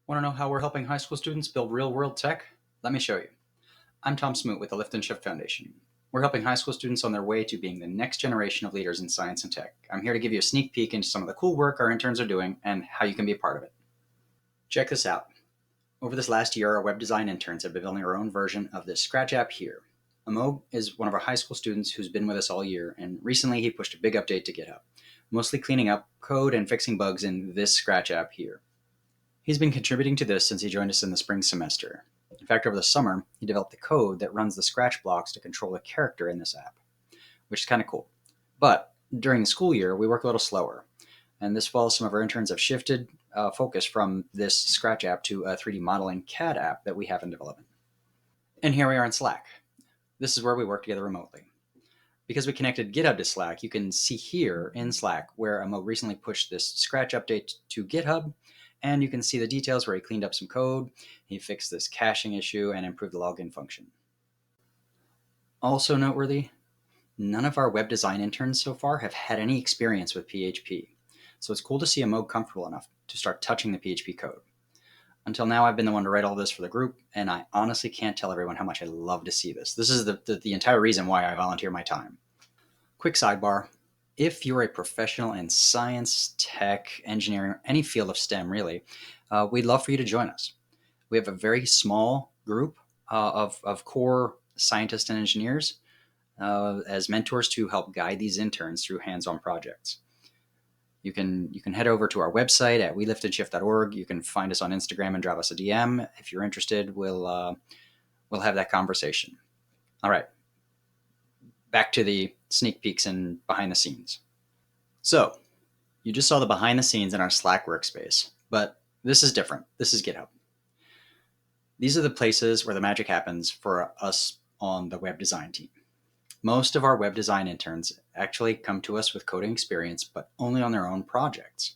Want to know how we're helping high school students build real-world tech? Let me show you. I'm Tom Smoot with the Lift and Shift Foundation. We're helping high school students on their way to being the next generation of leaders in science and tech. I'm here to give you a sneak peek into some of the cool work our interns are doing and how you can be a part of it. Check this out. Over this last year, our web design interns have been building our own version of this Scratch app here. Amog is one of our high school students who's been with us all year, and recently he pushed a big update to GitHub, mostly cleaning up code and fixing bugs in this Scratch app here. He's been contributing to this since he joined us in the spring semester. In fact, over the summer, he developed the code that runs the Scratch blocks to control a character in this app, which is kind of cool. But during the school year, we work a little slower. And this fall, some of our interns have shifted focus from this Scratch app to a 3D modeling CAD app that we have in development. And here we are in Slack. This is where we work together remotely. Because we connected GitHub to Slack, you can see here in Slack where Mo recently pushed this Scratch update to GitHub, and you can see the details where he cleaned up some code, he fixed this caching issue, and improved the login function. Also noteworthy, none of our web design interns so far have had any experience with PHP, so it's cool to see Mo comfortable enough to start touching the PHP code. Until now, I've been the one to write all this for the group, and I honestly can't tell everyone how much I love to see this. This is the entire reason why I volunteer my time. Quick sidebar. If you're a professional in science, tech, engineering, or any field of STEM, really, we'd love for you to join us. We have a very small group of core scientists and engineers as mentors to help guide these interns through hands-on projects. You can head over to our website at weliftandshift.org. You can find us on Instagram and drop us a DM. If you're interested, we'll have that conversation. All right. Back to the sneak peeks and behind the scenes. So you just saw the behind the scenes in our Slack workspace, but this is different. This is GitHub. These are the places where the magic happens for us on the web design team. Most of our web design interns actually come to us with coding experience, but only on their own projects.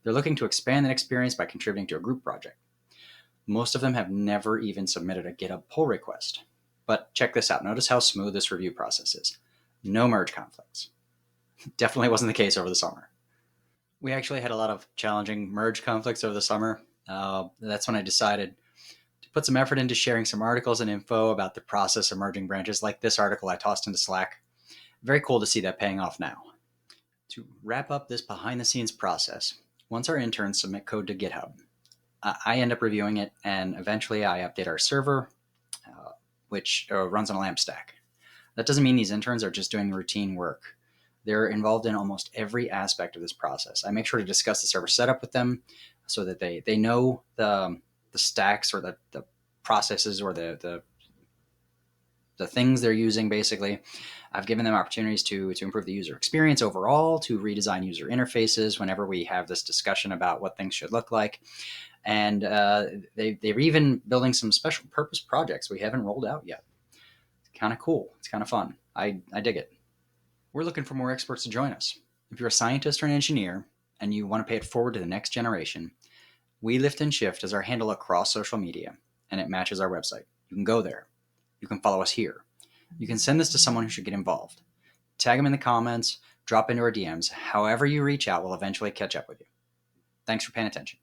They're looking to expand that experience by contributing to a group project. Most of them have never even submitted a GitHub pull request. But check this out. Notice how smooth this review process is. No merge conflicts. Definitely wasn't the case over the summer. We actually had a lot of challenging merge conflicts over the summer. That's when I decided to put some effort into sharing some articles and info about the process of merging branches, like this article I tossed into Slack. Very cool to see that paying off now. To wrap up this behind the scenes process, once our interns submit code to GitHub, I end up reviewing it, and eventually I update our server, which runs on a LAMP stack. That doesn't mean these interns are just doing routine work. They're involved in almost every aspect of this process. I make sure to discuss the server setup with them so that they know the stacks or the processes or the things they're using, basically. I've given them opportunities to improve the user experience overall, to redesign user interfaces whenever we have this discussion about what things should look like. And they're even building some special purpose projects we haven't rolled out yet. It's kind of cool. It's kind of fun. I dig it. We're looking for more experts to join us. If you're a scientist or an engineer and you want to pay it forward to the next generation, We Lift and Shift is our handle across social media, and it matches our website. You can go there. You can follow us here. You can send this to someone who should get involved. Tag them in the comments, drop into our DMs. However you reach out, we'll eventually catch up with you. Thanks for paying attention.